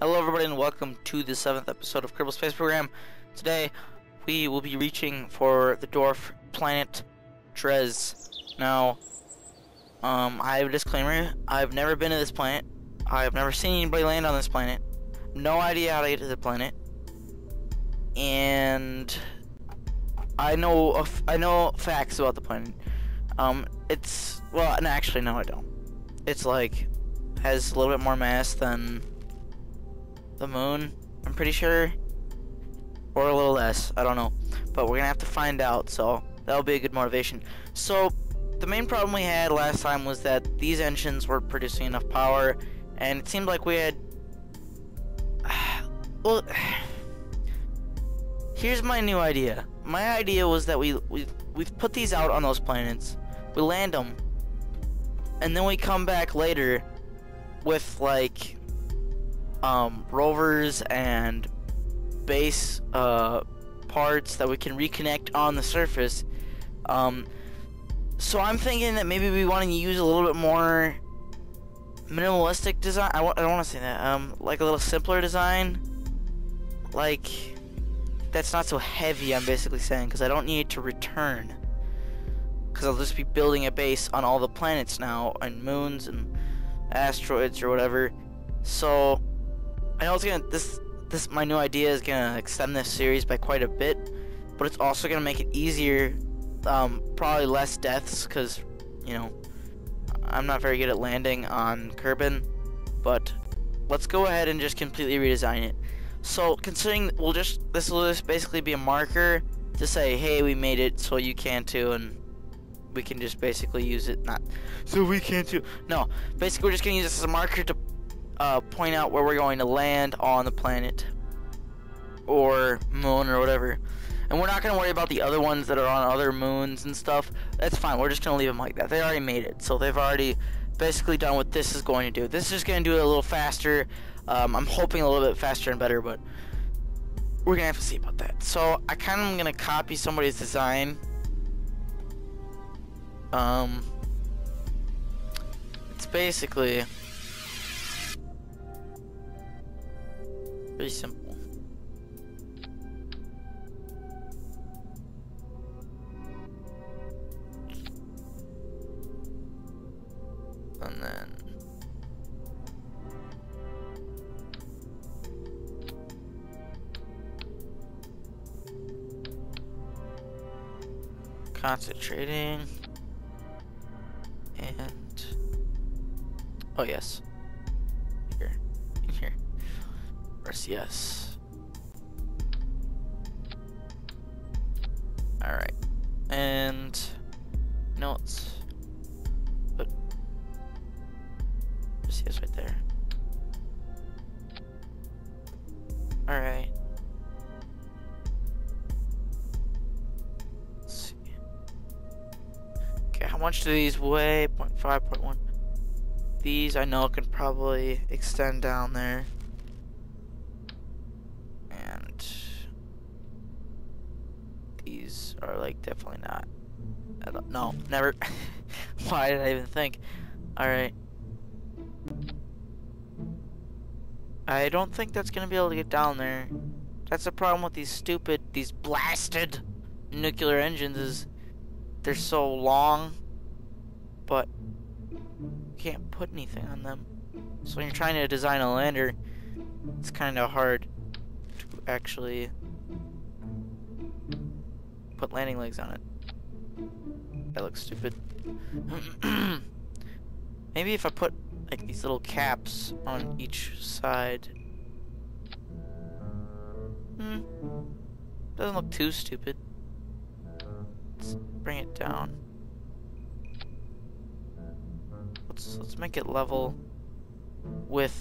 Hello everybody and welcome to the 7th episode of Kerbal Space Program. Today we will be reaching for the dwarf planet Dres. Now, I have a disclaimer. I've never been to this planet. I've never seen anybody land on this planet. No idea how to get to the planet. And I know facts about the planet. Actually no I don't. It's like has a little bit more mass than the moon, I'm pretty sure, or a little less, I don't know, but we're gonna have to find out, so that'll be a good motivation. So the main problem we had last time was that these engines weren't producing enough power, and it seemed like we had well, here's my new idea. My idea was that we've put these out on those planets, we land them, and then we come back later with like rovers and base parts that we can reconnect on the surface. So I'm thinking that maybe we want to use a little bit more minimalistic design. I don't want to say that. Like a little simpler design, like that's not so heavy. I'm basically saying because I don't need to return, because I'll just be building a base on all the planets now and moons and asteroids or whatever. So I know it's gonna this my new idea is gonna extend this series by quite a bit, but it's also gonna make it easier. Probably less deaths, because you know I'm not very good at landing on Kerbal. But let's go ahead and just completely redesign it. So considering this will just basically be a marker to say, hey, we made it, so you can too, and we can just basically use it. Not so we can too. No, basically we're just gonna use this as a marker to point out where we're going to land on the planet or moon or whatever, and we're not going to worry about the other ones that are on other moons and stuff. That's fine, we're just going to leave them like that. They already made it, so they've already basically done what this is going to do. This is just going to do it a little faster. I'm hoping a little bit faster and better, but we're going to have to see about that. So I kind of am going to copy somebody's design. It's basically pretty simple. And then concentrating, and oh yes, here, in here. Press yes. Alright. And notes. But press yes right there. Alright. Let's see. Okay, how much do these weigh? 0.5, 0.1. These I know can probably extend down there. These are like definitely not. No, never. Why did I even think? Alright. I don't think that's gonna be able to get down there. That's the problem with these blasted nuclear engines, is they're so long, but you can't put anything on them. So when you're trying to design a lander, it's kind of hard to actually put landing legs on it. That looks stupid. Maybe if I put like these little caps on each side. Doesn't look too stupid. Let's bring it down. Let's make it level with.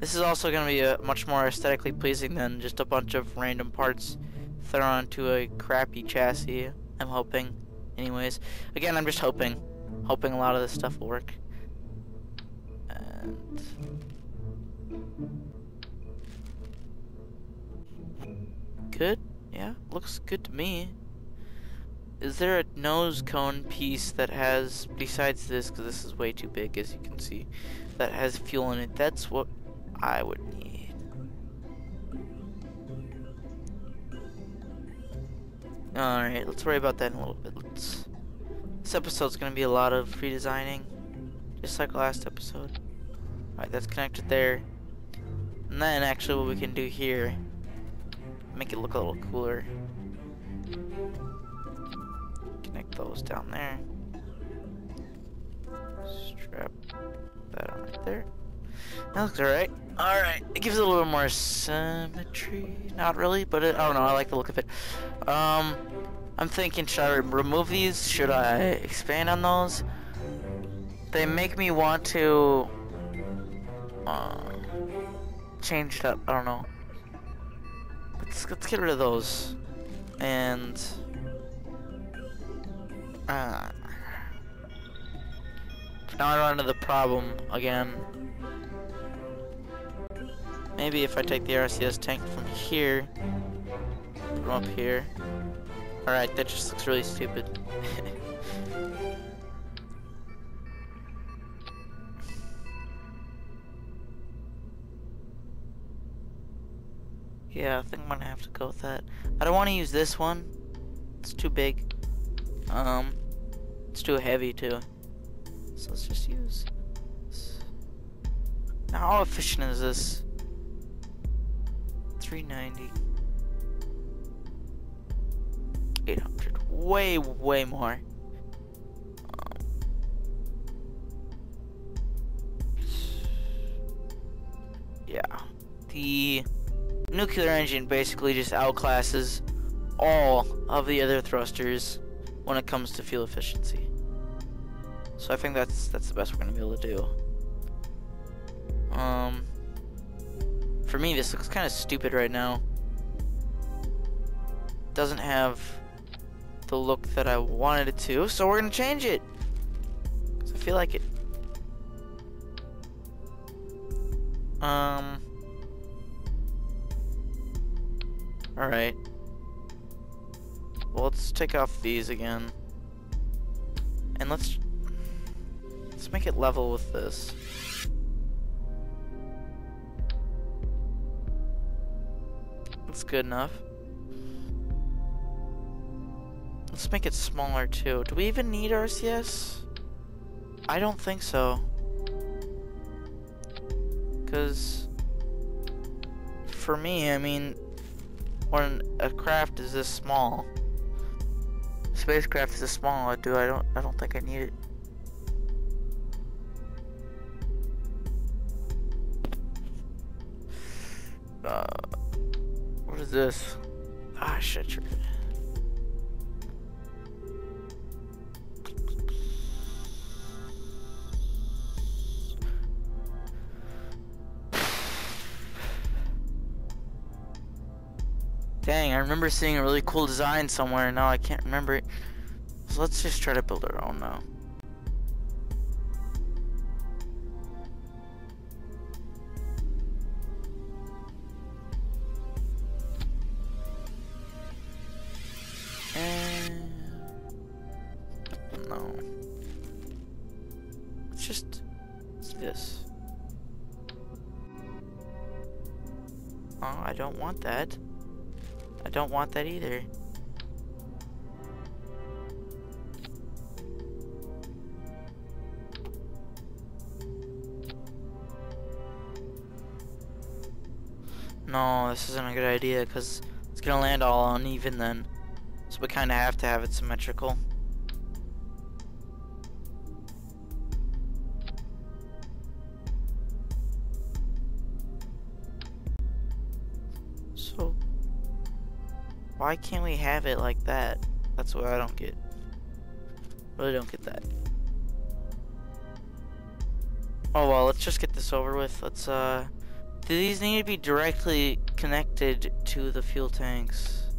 This is also going to be a much more aesthetically pleasing than just a bunch of random parts thrown onto a crappy chassis. I'm hoping. Anyways, again, I'm just hoping a lot of this stuff will work. And good? Yeah, looks good to me. Is there a nose cone piece that has, besides this, because this is way too big as you can see, that has fuel in it? That's what I would need. Alright, let's worry about that in a little bit. This episode's gonna be a lot of redesigning, just like last episode. Alright, that's connected there. And then actually what we can do here, make it look a little cooler. Connect those down there. Strap that on right there. That looks alright. Alright, it gives it a little more symmetry. Not really, but I don't know, I like the look of it. I'm thinking, should I remove these? Should I expand on those? They make me want to change it up. I don't know. Let's get rid of those. And now I run into the problem again. Maybe if I take the RCS tank from here, from up here. Alright, that just looks really stupid. Yeah, I think I'm gonna have to go with that. I don't want to use this one. It's too big. It's too heavy too. So let's just use this. Now, how efficient is this? 390. 800. Way more. Yeah. The nuclear engine basically just outclasses all of the other thrusters when it comes to fuel efficiency. So I think that's the best we're gonna be able to do. For me, this looks kind of stupid right now. Doesn't have the look that I wanted it to, so we're gonna change it. 'Cause I feel like it. Alright. Well, let's take off these again. And let's make it level with this. That's good enough. Let's make it smaller too. Do we even need RCS? I don't think so. Because for me, I mean, when a craft is this small, spacecraft is this small, I don't think I need it. What is this? Ah, shit, you're good. Dang, I remember seeing a really cool design somewhere, and now I can't remember it. So let's just try to build our own now. And no. Let's do this. Oh, I don't want that. I don't want that either. No, this isn't a good idea because it's gonna land all uneven then. So we kind of have to have it symmetrical. So why can't we have it like that? That's what I don't get. Really don't get that. Oh well, let's just get this over with. Let's do these need to be directly connected to the fuel tanks?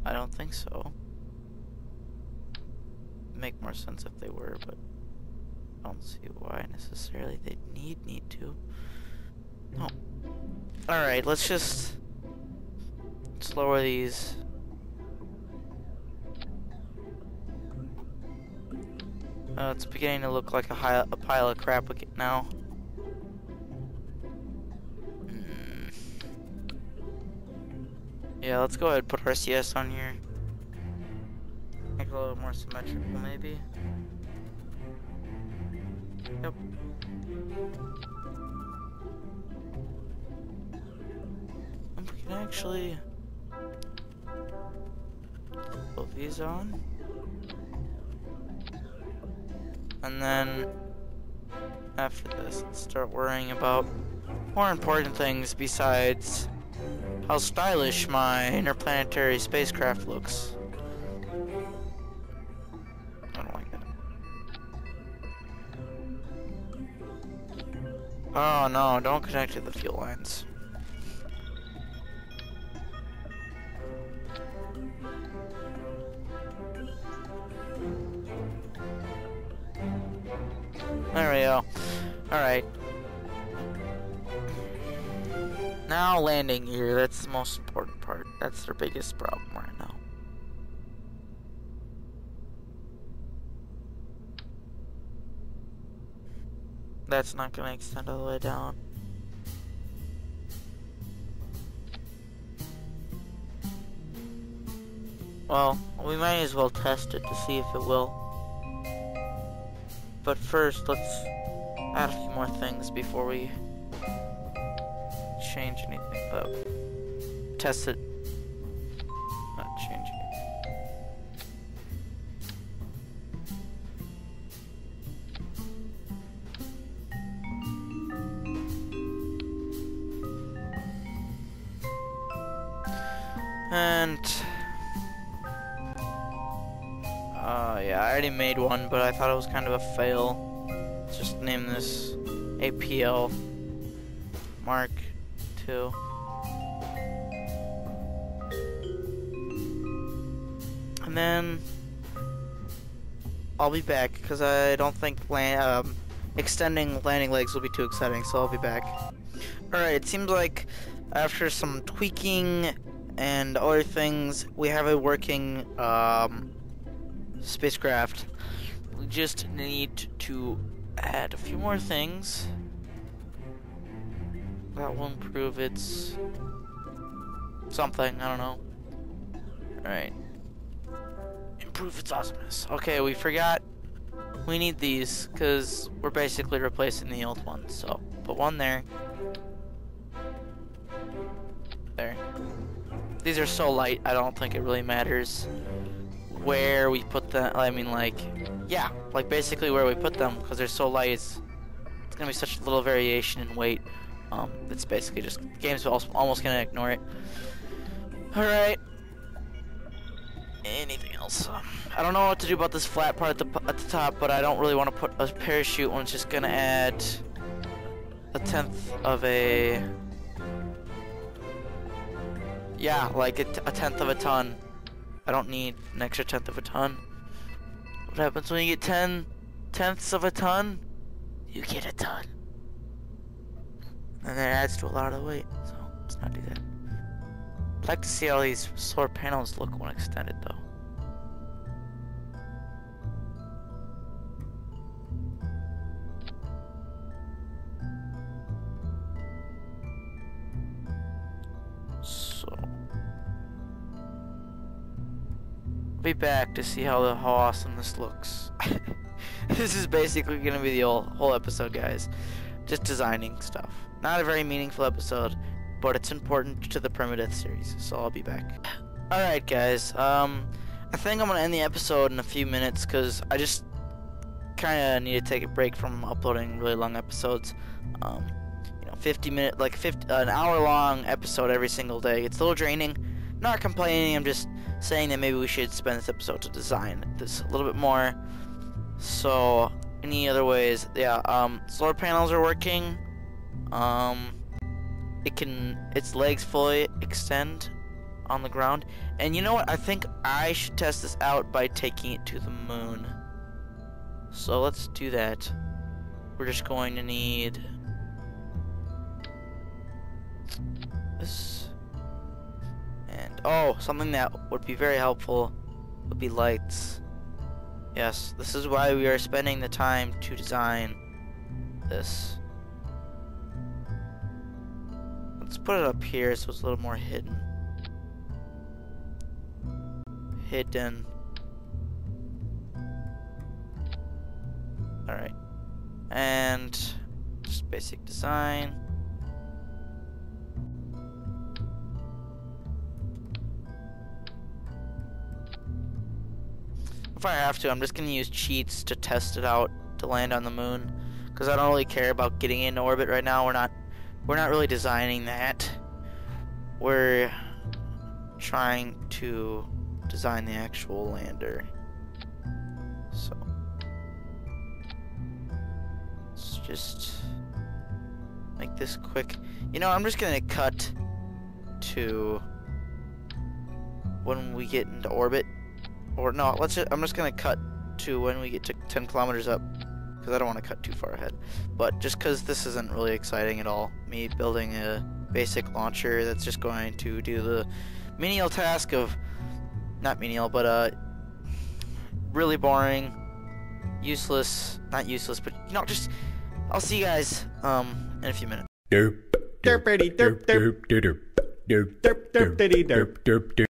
I don't think so. Make more sense if they were, but I don't see why necessarily they need to. Oh. Alright, let's lower these. It's beginning to look like a pile of crap now. Yeah, let's go ahead and put RCS on here. Make it a little more symmetrical, maybe. Yep. And we can actually put these on. And then after this, let's start worrying about more important things besides how stylish my interplanetary spacecraft looks. I don't like that. Oh no, don't connect to the fuel lines. There we go. Alright. Now landing gear, that's the most important part. That's their biggest problem right now. That's not gonna extend all the way down. Well, we might as well test it to see if it will. But first, let's add a few more things before we change anything up. Test it. Not change anything. And yeah, I already made one, but I thought it was kind of a fail. Let's just name this APL Mark II. And then I'll be back because I don't think extending landing legs will be too exciting, so I'll be back. Alright, it seems like after some tweaking and other things, we have a working spacecraft. We just need to add a few more things that will improve its something, I don't know. Alright. Improve its awesomeness. Okay, we forgot we need these because we're basically replacing the old ones, so put one there. There. These are so light, I don't think it really matters where we put them. I mean, like, yeah, like basically where we put them, because they're so light. It's gonna be such little variation in weight. It's basically just the game's almost gonna ignore it. All right. Anything else? I don't know what to do about this flat part at the top, but I don't really want to put a parachute when it's just gonna add a tenth of a. Yeah, like a tenth of a ton. I don't need an extra tenth of a ton. What happens when you get 10 tenths of a ton? You get a ton. And that adds to a lot of the weight, so let's not do that. I'd like to see how these solar panels look when extended, though. Be back to see how awesome this looks. This is basically gonna be the whole episode, guys. Just designing stuff. Not a very meaningful episode, but it's important to the Perma-death series, so I'll be back. Alright, guys. I think I'm gonna end the episode in a few minutes because I just kinda need to take a break from uploading really long episodes. You know, 50-minute, like an hour-long episode every single day. It's a little draining. Not complaining, I'm just saying that maybe we should spend this episode to design this a little bit more. So, any other ways? Yeah, solar panels are working. Its legs fully extend on the ground. And you know what? I think I should test this out by taking it to the moon. So let's do that. We're just going to need this. And, oh, something that would be very helpful would be lights. Yes, this is why we are spending the time to design this. Let's put it up here so it's a little more hidden. hidden. Alright. And just basic design. If I have to, I'm just gonna use cheats to test it out to land on the moon, because I don't really care about getting into orbit right now. We're not really designing that. We're trying to design the actual lander. So let's just make this quick. You know, I'm just gonna cut to when we get into orbit. Or no, I'm just gonna cut to when we get to 10 kilometers up, because I don't want to cut too far ahead. But just because this isn't really exciting at all, me building a basic launcher that's just going to do the menial task of, not menial, but really boring, useless, not useless, but you know, just, I'll see you guys in a few minutes.